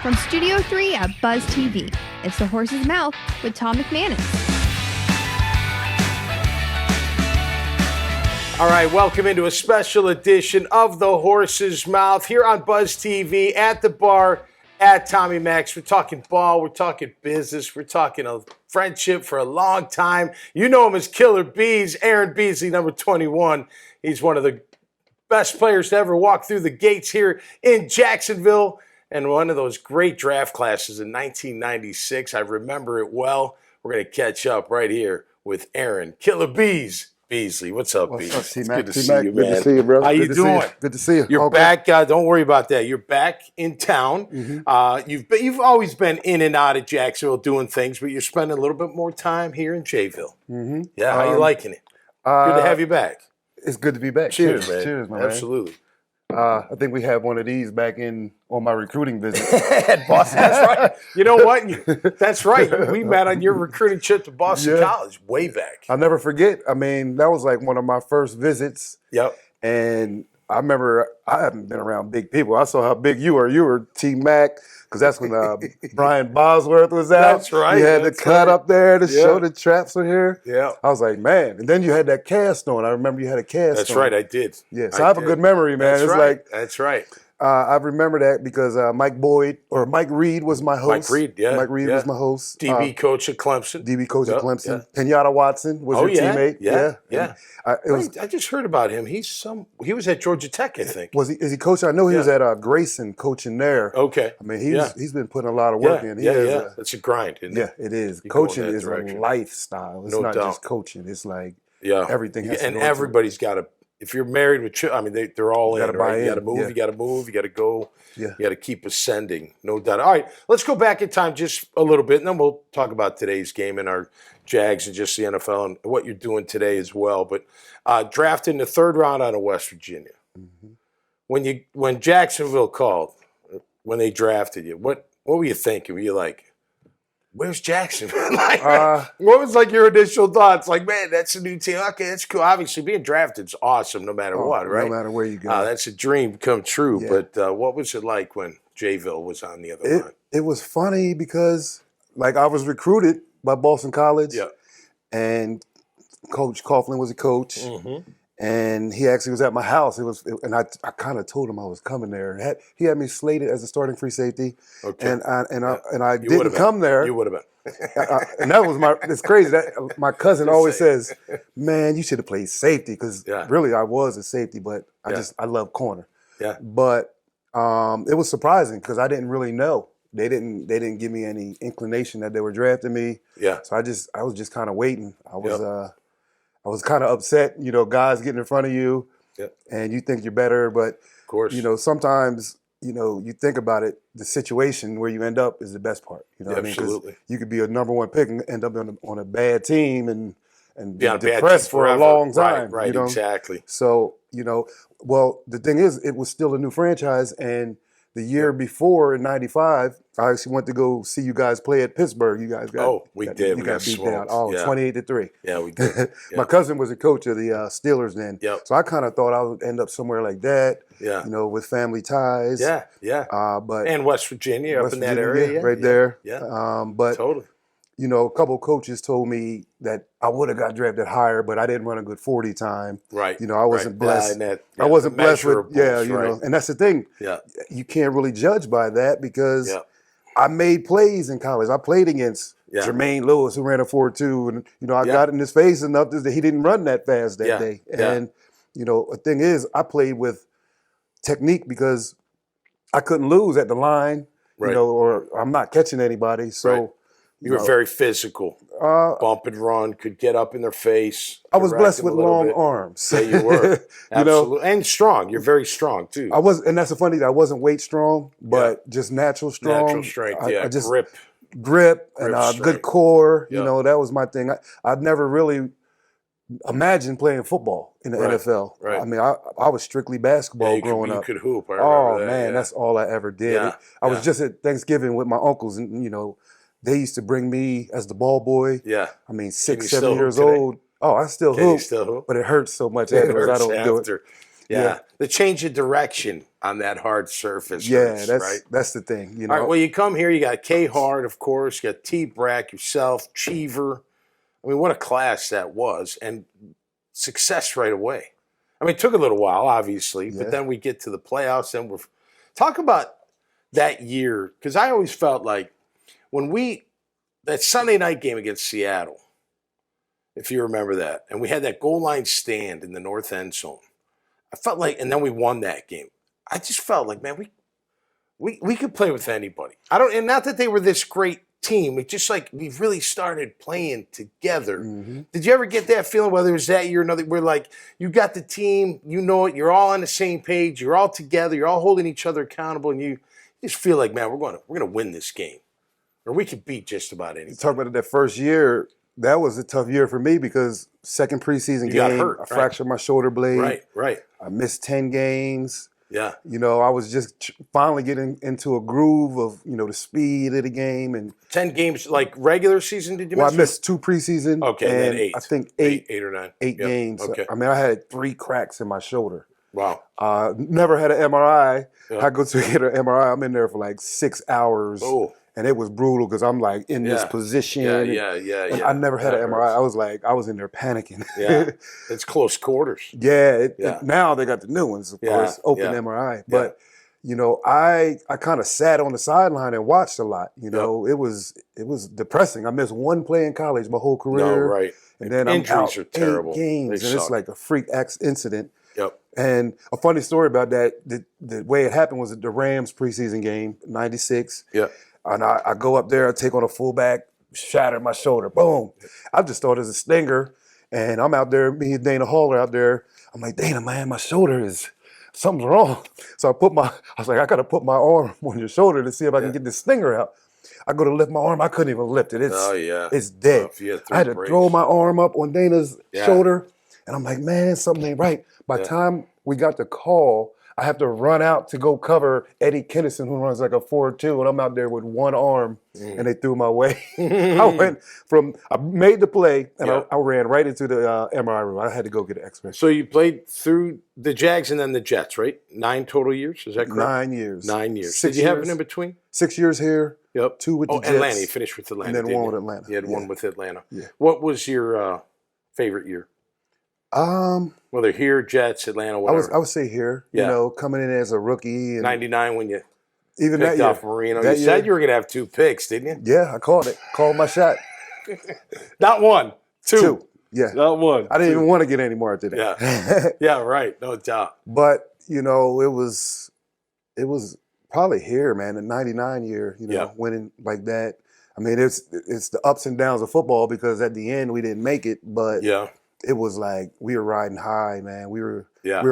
From Studio 3 at Buzz TV, it's The Horse's Mouth with Tom McManus. All right, welcome into a special edition of The Horse's Mouth here on Buzz TV at the bar at Tommy Max. We're talking ball, we're talking business, we're talking a friendship for a long time. You know him as Killer Bees, Aaron Beasley, number 21. He's one of the best players to ever walk through the gates here in Jacksonville, and one of those great draft classes in 1996. I remember it well. We're going to catch up right here with Aaron Killer Bees Beasley. What's up, Bees? What's up, It's T-Mac? good to see you, man. Good to see you, bro. How you doing? Good to see you. You're Okay. back. Don't worry about that. You're back in town. Mm-hmm. You've always been in and out of Jacksonville doing things, but you're spending a little bit more time here in Jayville. Mm-hmm. Yeah, how you liking it? Good to have you back. It's good to be back. Cheers, man. Cheers, my Absolutely. man. I think we have one of these back on my recruiting visit. Boston, that's right. You know what? That's right. We met on your recruiting trip to Boston College way back. I'll never forget. I mean, that was like one of my first visits. Yep. And I remember I haven't been around big people. I saw how big you were. You were T-Mac, because that's when Brian Bosworth was out. That's right. You had the cut up there to show the traps were here. Yeah. I was like, man. And then you had that cast on. I remember you had a cast on. That's right. I did. Yeah, so I have a good memory, man. That's right. I remember that because Mike Reed was my host. Mike Reed was my host. DB coach at Clemson. DB coach at Clemson. Kenyatta Watson was your teammate. Yeah. I just heard about him. He was at Georgia Tech, I think. Is he coaching? I know he was at Grayson coaching there. Okay. I mean, he's been putting a lot of work in. It's a grind, isn't it? Yeah, it is. Coaching is a lifestyle. It's not just coaching. It's like everything has to go everybody's got to. If you're married with children, I mean, they're all in, right? You got to move, you got to move, you got to go. Yeah. You got to keep ascending, no doubt. All right, let's go back in time just a little bit, and then we'll talk about today's game and our Jags and just the NFL and what you're doing today as well. But drafted in the third round out of West Virginia. Mm-hmm. When Jacksonville called, when they drafted you, what were you thinking? Were you like, where's Jackson? What was like your initial thoughts? Like, man, that's a new team. Okay, that's cool. Obviously, being drafted is awesome no matter what, right? No matter where you go. That's a dream come true. Yeah. But what was it like when Jayville was on the other line? It was funny because, like, I was recruited by Boston College. Yeah. And Coach Coughlin was a coach. Mm-hmm. And he actually was at my house. And I kind of told him I was coming there. He had me slated as a starting free safety. Okay. And I didn't come there. You would have been. And that was it's crazy. My cousin always says, man, you should have played safety, because really I was a safety, but I love corner. Yeah. But it was surprising because I didn't really know. They didn't give me any inclination that they were drafting me. Yeah. So I was just kind of waiting. I was kind of upset, guys getting in front of you, and you think you're better, but of course, sometimes, you think about it, the situation where you end up is the best part. You know what I mean? Because you could be a number one pick and end up on a bad team and be depressed for a long time. Right, exactly. So, well, the thing is, it was still a new franchise, and the year before, in '95, I actually went to go see you guys play at Pittsburgh. You guys got we did. You got beat down. 28-3. Yeah, we did. My cousin was a coach of the Steelers then. Yep. So I kind of thought I would end up somewhere like that. Yeah. With family ties. Yeah. And West Virginia, up in that area. Right there. Yeah. But totally. A couple of coaches told me that I would have got drafted higher, but I didn't run a good 40 time. Right. I wasn't blessed. I wasn't blessed with, and that's the thing. Yeah. You can't really judge by that because I made plays in college. I played against Jermaine Lewis, who ran a 4.2, and, I got in his face enough that he didn't run that fast that day. And, the thing is, I played with technique because I couldn't lose at the line, or I'm not catching anybody. So. Right. You were very physical, bump and run, could get up in their face. I was blessed with long arms. Yeah, you were. Absolutely. And strong. You're very strong, too. And that's the funny thing. I wasn't weight strong, but just natural strong. Natural strength, I just grip and good core. That was my thing. I've never really imagined playing football in the NFL. Right. I mean, I was strictly basketball growing up. You could hoop. I remember that. Man, that's all I ever did. Yeah. I was just at Thanksgiving with my uncles, and, they used to bring me as the ball boy. Yeah. I mean, 6, 7 years old. Oh, I still hoop. But it hurts so much afterwards. I don't do it. Yeah. The change of direction on that hard surface. Yeah, hurts, that's the thing. You know. All right, well, you come here, you got K Hart, of course, you got T Brack, yourself, Cheever. I mean, what a class that was. And success right away. I mean, it took a little while, obviously, but then we get to the playoffs and talk about that year, because I always felt like that Sunday night game against Seattle, if you remember that, and we had that goal line stand in the north end zone. I felt like, and then we won that game. I just felt like, man, we could play with anybody. And not that they were this great team. It's just like we really started playing together. Mm-hmm. Did you ever get that feeling, whether it was that year or another, where like you got the team, you know it, you're all on the same page, you're all together, you're all holding each other accountable, and you just feel like, man, we're gonna win this game, or we could beat just about anything. Talk about that first year. That was a tough year for me because second preseason game, hurt, I fractured my shoulder blade. Right. I missed 10 games. Yeah. You know, I was just finally getting into a groove of, you know, the speed of the game. And 10 games, like regular season, did you miss? Well, I missed 2 preseason. Okay, and then 8. I think 8 or 9. 8 games. Okay. I mean, I had 3 cracks in my shoulder. Wow. Never had an MRI. Yeah. I go to get an MRI. I'm in there for like 6 hours. Oh. And it was brutal because I'm like in this position. Yeah. I never had an MRI. I was in there panicking. Yeah. It's close quarters. Now they got the new ones, of course, open MRI. But, you know, I kind of sat on the sideline and watched a lot. You know, it was depressing. I missed 1 play in college my whole career. No, right. And then injuries I'm out are terrible. 8 games, and it's like a freak incident. Yep. And a funny story about that, the way it happened was at the Rams preseason game, 96. Yeah. And I go up there, I take on a fullback, shatter my shoulder, boom. I just thought it was a stinger. And I'm out there, me and Dana Hall are out there. I'm like, Dana, man, my shoulder something's wrong. So I was like, I got to put my arm on your shoulder to see if I can get this stinger out. I go to lift my arm, I couldn't even lift it. It's dead. I had to throw my arm up on Dana's shoulder. And I'm like, man, something ain't right. By the time we got the call, I have to run out to go cover Eddie Kennison, who runs like a 4.2, and I'm out there with 1 arm, and they threw my way. I made the play, and I ran right into the MRI room. I had to go get an X-ray. So you played through the Jags and then the Jets, right? 9 total years, is that correct? 9 years. 9 years. 6 Did you have years. it in between? 6 years here. Yep. 2 with the Jets. Atlanta. You finished with Atlanta, and then 1 with Atlanta. You had 1 with Atlanta. Yeah. What was your favorite year? Whether here, Jets, Atlanta, whatever. I would say here. You know, coming in as a rookie. And 99 when you even picked that off Marino. You said you were going to have 2 picks, didn't you? Yeah, I called it. Called my shot. Not 1, 2. Yeah. Not 1. I didn't even want to get any more after that. Yeah. Yeah, right. No doubt. But, you know, it was probably here, man, the 99 year, you know, winning like that. I mean, it's the ups and downs of football because at the end we didn't make it, but it was like we were riding high, man. We were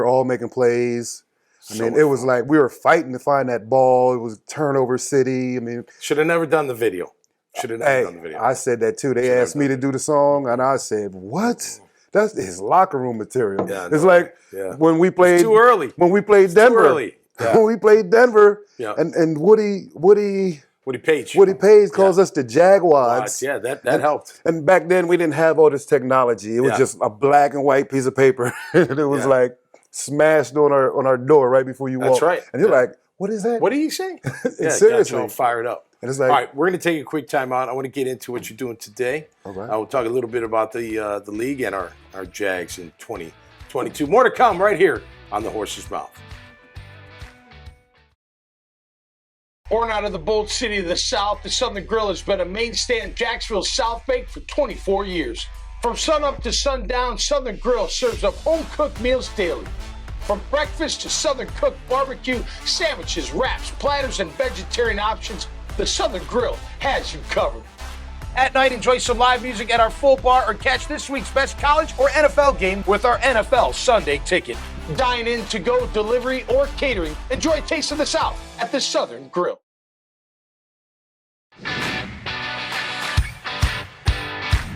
all making plays. I mean, it was like we were fighting to find that ball. It was turnover city. I mean, should have never done the video. Should have never done the video. I said that too. They asked me to do the song, and I said, "What? That's his locker room material." Yeah, it's like when we played too early. When we played Denver. Too early. Yeah. When we played Denver, and Woody Page calls us the Jaguars. Yeah, that helped. And back then we didn't have all this technology. It was just a black and white piece of paper. And it was like smashed on our door right before you walked. That's right. And you're like, what is that? What are you saying? Seriously. Got you all fired up. And it's like, all right, we're going to take a quick time out. I want to get into what you're doing today. All right. We'll talk a little bit about the league and our Jags in 2022. More to come right here on The Horse's Mouth. Born out of the bold city of the South, the Southern Grill has been a mainstay in Jacksonville's South Bank for 24 years. From sunup to sundown, Southern Grill serves up home-cooked meals daily. From breakfast to Southern cooked barbecue, sandwiches, wraps, platters, and vegetarian options, the Southern Grill has you covered. At night, enjoy some live music at our full bar or catch this week's best college or NFL game with our NFL Sunday ticket. Dine in, to go, delivery, or catering. Enjoy a taste of the South at the Southern Grill.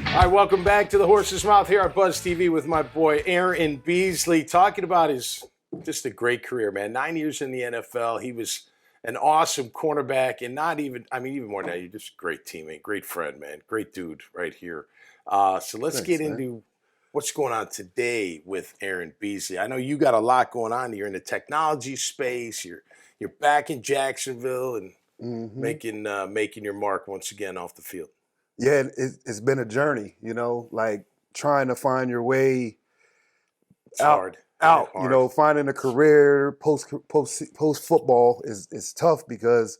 All right, welcome back to The Horse's Mouth here on Buzz TV with my boy Aaron Beasley, talking about just a great career, man. 9 years in the NFL. He was an awesome cornerback, and even more than that, you're just a great teammate, great friend, man. Great dude right here. So let's get into what's going on today with Aaron Beasley? I know you got a lot going on. You're in the technology space. You're back in Jacksonville and making your mark once again off the field. Yeah, it's been a journey, like trying to find your way out. Finding a career post football is tough because,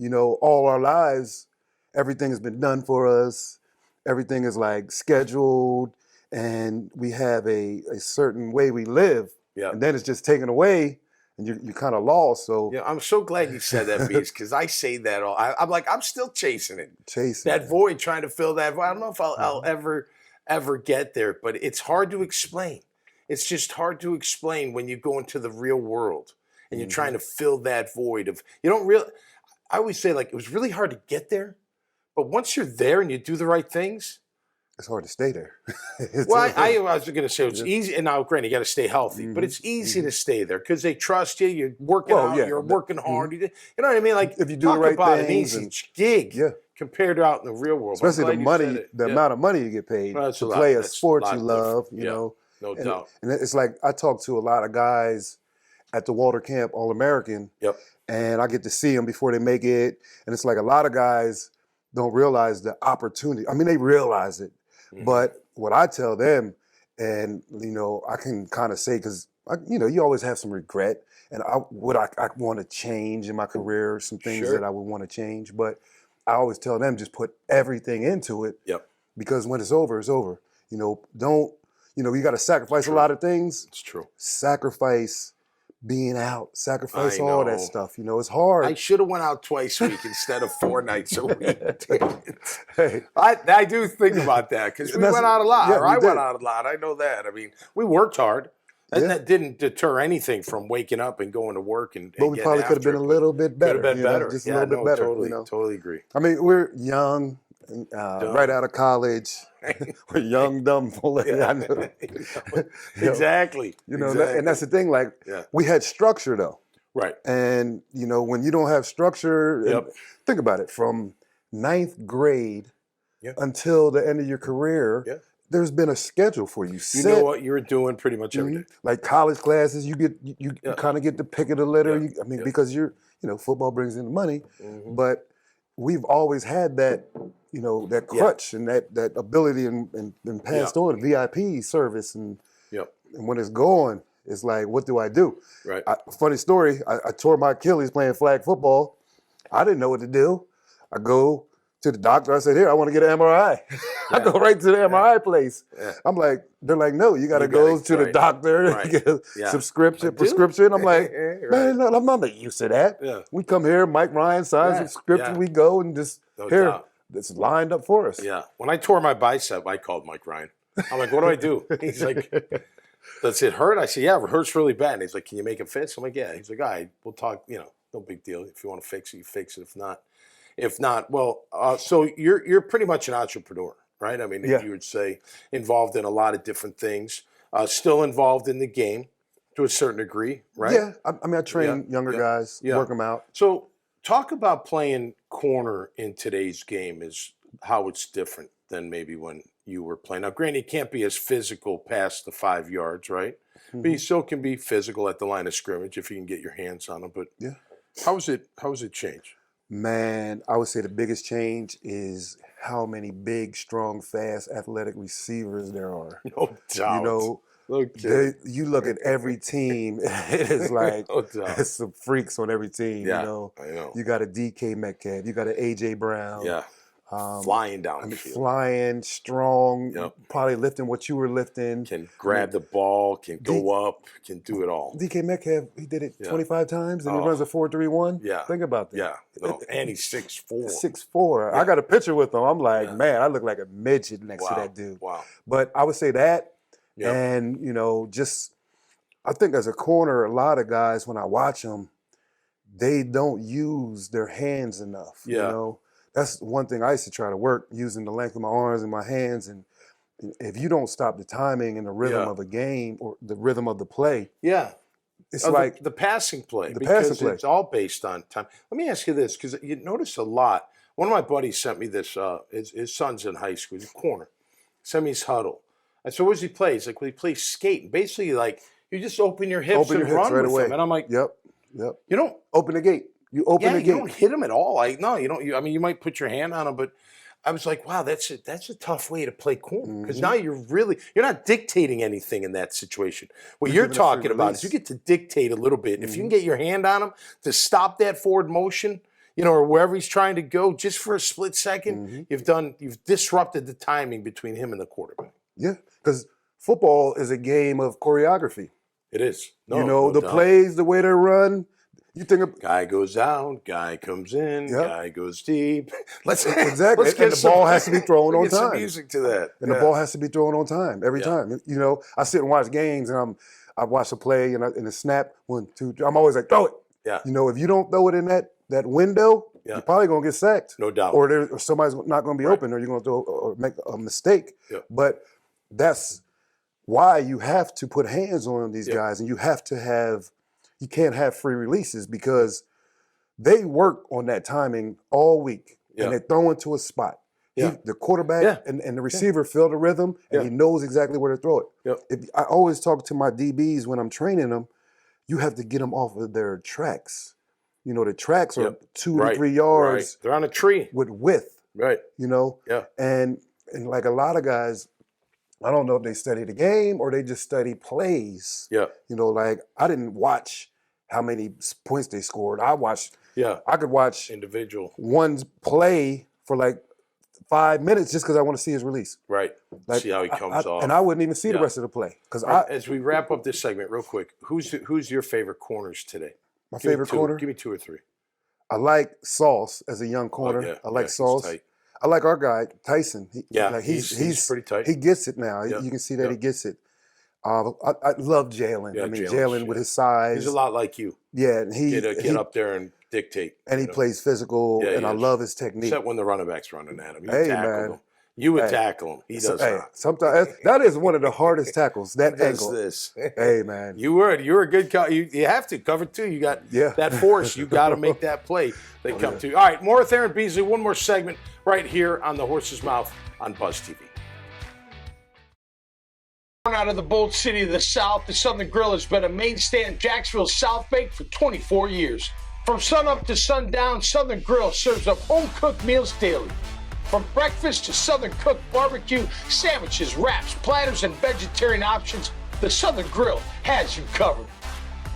all our lives, everything has been done for us. Everything is like scheduled, and we have a certain way we live. Yeah. And then it's just taken away, and you're kind of lost. So yeah, I'm so glad you said that, Beast, because I say that all. I'm like, I'm still chasing it. That void, trying to fill that void. I don't know if I'll ever get there, but it's hard to explain. It's just hard to explain when you go into the real world and you're trying to fill that void of I always say, like, it was really hard to get there, but once you're there and you do the right things, it's hard to stay there. Well, I was going to say it's easy, and now, granted, you got to stay healthy, but it's easy to stay there because they trust you. You're working out, you're working hard. You know what I mean? Like, if you do the right about things, an easy gig compared to out in the real world, especially the amount of money you get paid to play a sport you love. You know, no doubt. And it's like I talk to a lot of guys at the Walter Camp All-American, and I get to see them before they make it, and it's like a lot of guys don't realize the opportunity. I mean, they realize it. But what I tell them, and I can kind of say, because you always have some regret, and I want to change in my career, some things that I would want to change. But I always tell them, just put everything into it. Because when it's over, it's over. Don't you got to sacrifice a lot of things. It's true. Sacrifice being out, sacrifice all that stuff. It's hard. I should have went out twice a week instead of 4 nights a week. Hey. I do think about that because we went out a lot, or I went out a lot. I know that. I mean, we worked hard. And that didn't deter anything from waking up and going to work but we probably could have been a little bit better. Could have been better. Just a little bit better. Totally agree. I mean, we're young, right out of college. We're young, dumb, full of I know. Exactly. And that's the thing. Like, we had structure though. Right. And when you don't have structure, think about it. From 9th grade until the end of your career, there's been a schedule for you. You know what you're doing pretty much every day. Like college classes, you kind of get the pick of the litter. Because football brings in the money, but we've always had that. That crutch and that ability and passed on VIP service and when it's going, it's like, what do I do? Right. Funny story, I tore my Achilles playing flag football. I didn't know what to do. I go to the doctor. I said, here, I want to get an MRI. I go right to the MRI place. I'm like, they're like, no, you got to go to the doctor, get a prescription. I'm like, man, no, I'm not used to that. We come here, Mike Ryan signs a prescription, we go and just it's lined up for us. Yeah. When I tore my bicep, I called Mike Ryan. I'm like, what do I do? He's like, does it hurt? I said, yeah, it hurts really bad. And he's like, can you make it fit? So I'm like, yeah. He's like, all right, we'll talk, no big deal. If you want to fix it, you fix it. If not, well, so you're pretty much an entrepreneur, right? I mean, you would say involved in a lot of different things, still involved in the game to a certain degree, right? Yeah. I mean, I train younger guys, work them out. So talk about playing corner in today's game is how it's different than maybe when you were playing. Now, granted, you can't be as physical past the 5 yards, right? But you still can be physical at the line of scrimmage if you can get your hands on them. But how has it changed? Man, I would say the biggest change is how many big, strong, fast, athletic receivers there are. No doubt. You look at every team, it is like it's some freaks on every team. I know. You got a DK Metcalf, you got an AJ Brown. Flying down the field. Flying, strong, probably lifting what you were lifting. Can grab the ball, can go up, can do it all. DK Metcalf, he did it 25 times, and he runs a 4.31. Yeah. Think about that. Yeah. And he's 6'4". 6'4". I got a picture with him. I'm like, man, I look like a midget next to that dude. Wow. But I would say that. And, just I think as a corner, a lot of guys, when I watch them, they don't use their hands enough. That's one thing I used to try to work, using the length of my arms and my hands. And if you don't stop the timing and the rhythm of a game or the rhythm of the play, it's like the passing play. It's all based on time. Let me ask you this, because you notice a lot. One of my buddies sent me this. His son's in high school. He's a corner. Sent me his huddle. I said, what does he play? He's like, well, he plays skate. Basically, like, you just open your hips and run right with away. him. And I'm like, yep. You don't open the gate. You open the gate. You don't hit him at all. Like, no, you don't. I mean, you might put your hand on him, but I was like, wow, that's a tough way to play corner because now you're not dictating anything in that situation. What you're talking about is you get to dictate a little bit. If you can get your hand on him to stop that forward motion, or wherever he's trying to go, just for a split second, you've disrupted the timing between him and the quarterback. Yeah, because football is a game of choreography. It is. The plays, the way they're run. You think guy goes out, guy comes in, guy goes deep. Exactly. And the ball has to be thrown on time. Some music to that. And the ball has to be thrown on time every time. I sit and watch games and I watch a play and in the snap, 1, 2, 3. I'm always like, throw it. Yeah. If you don't throw it in that window, you're probably gonna get sacked. No doubt. Or somebody's not gonna be open, or you're gonna throw or make a mistake. Yeah. But that's why you have to put hands on these guys, and you can't have free releases because they work on that timing all week, and they throw into a spot. Yeah. The quarterback and the receiver feel the rhythm, and he knows exactly where to throw it. Yep. I always talk to my DBs when I'm training them, you have to get them off of their tracks. The tracks are 2 to 3 yards. They're on a tree. With width. Right. Yeah. And like a lot of guys, I don't know if they study the game or they just study plays. Yeah. Like I didn't watch how many points they scored. I could watch individual one play for like 5 minutes just because I want to see his release. Right. Like, see how he comes off. And I wouldn't even see the rest of the play. As we wrap up this segment real quick, who's your favorite corners today? My favorite corner? Give me 2 or 3. I like Sauce as a young corner. I like Sauce. I like our guy, Tyson. He's pretty tight. He gets it now. Yeah. You can see that he gets it. I love Jalen. Yeah, Jalen with his size. He's a lot like you. Yeah, and he get up there and dictate. And he plays physical, and I love his technique. Except when the running back's running at him. Tackle him. You would tackle him. He does not. Sometimes that is one of the hardest tackles. That angle. This. Hey man, you're a good cover. You have to cover 2. You got that force. You got to make that play. They come to you. All right, more with Aaron Beasley. One more segment right here on the Horse's Mouth on Buzz TV. Out of the bold city of the South, the Southern Grill has been a mainstay in Jacksonville's South Bank for 24 years. From sunup to sundown, Southern Grill serves up home-cooked meals daily. From breakfast to Southern cooked barbecue, sandwiches, wraps, platters, and vegetarian options, the Southern Grill has you covered.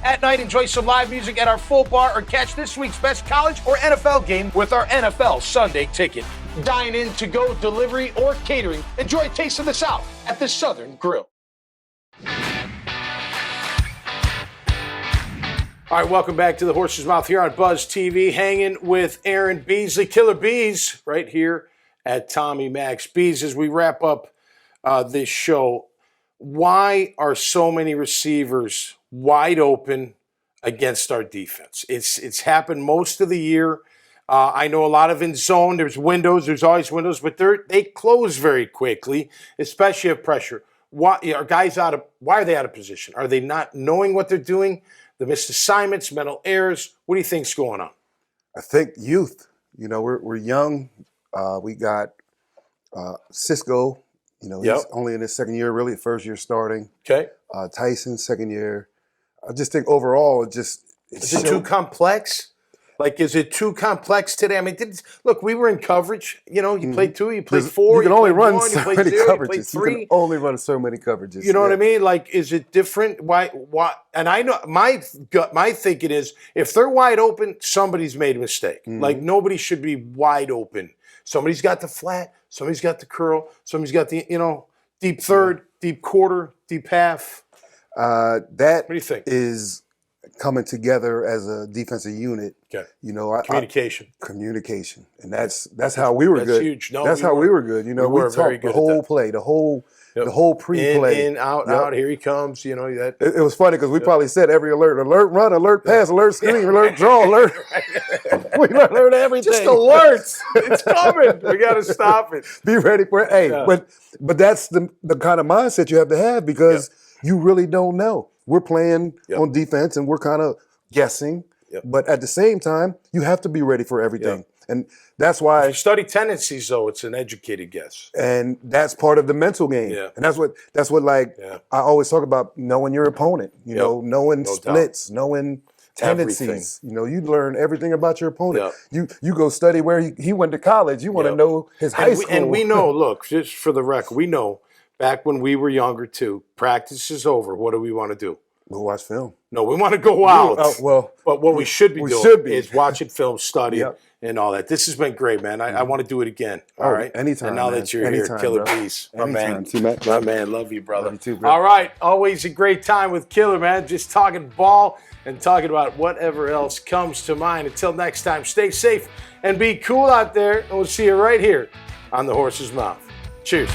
At night, enjoy some live music at our full bar or catch this week's best college or NFL game with our NFL Sunday ticket. Dine in, to-go, delivery, or catering. Enjoy a taste of the South at the Southern Grill. All right, welcome back to the Horse's Mouth here on Buzz TV, hanging with Aaron Beasley, Killer Bees, right here at Tommy Max Bees. As we wrap up this show, why are so many receivers wide open against our defense? It's happened most of the year. I know a lot of in zone. There's windows. There's always windows, but they close very quickly, especially if pressure. Why are they out of position? Are they not knowing what they're doing? The missed assignments, mental errors. What do you think's going on? I think youth. We're young. We got Cisco. He's only in his second year, really, first year starting. Okay. Tyson, second year. I just think overall, is it too complex? Like, is it too complex today? I mean, look, we were in coverage. You played 2, you played 4. You can only run so many 2, coverages. You can only run so many coverages. You know what I mean? Like, is it different? Why? And I know my thinking is, if they're wide open, somebody's made a mistake. Mm-hmm. Like, nobody should be wide open. Somebody's got the flat. Somebody's got the curl. Somebody's got the deep third, deep quarter, deep half. What do you think? Is coming together as a defensive unit. Okay. Communication. And that's how we were good. That's huge. No, that's how we were good. We talked the whole play, the whole pre-play. In, out, here he comes. It was funny because we probably said every alert run, alert pass, alert screen, alert draw, alert. We learned everything. Just alerts. It's coming. We got to stop it. Be ready for it. Hey, but that's the kind of mindset you have to have because you really don't know. We're playing on defense and we're kind of guessing. Yep. But at the same time, you have to be ready for everything. And that's why if you study tendencies, though, it's an educated guess. And that's part of the mental game. Yeah. And that's what like I always talk about, knowing your opponent, you know, knowing splits, knowing tendencies. Everything. You know, you learn everything about your opponent. You go study where he went to college. You want to know his high school. And we know, look, just for the record, we know back when we were younger too, practice is over. What do we want to do? Go watch film. No, we want to go out. But what we should be doing is watching film, studying, and all that. This has been great, man. I want to do it again. All right? Anytime. And now that you're here, Killer Bees. My man. My man. Love you, brother. Love you too, bro. All right. Always a great time with Killer, man. Just talking ball and talking about whatever else comes to mind. Until next time, stay safe and be cool out there. And we'll see you right here on the Horse's Mouth. Cheers.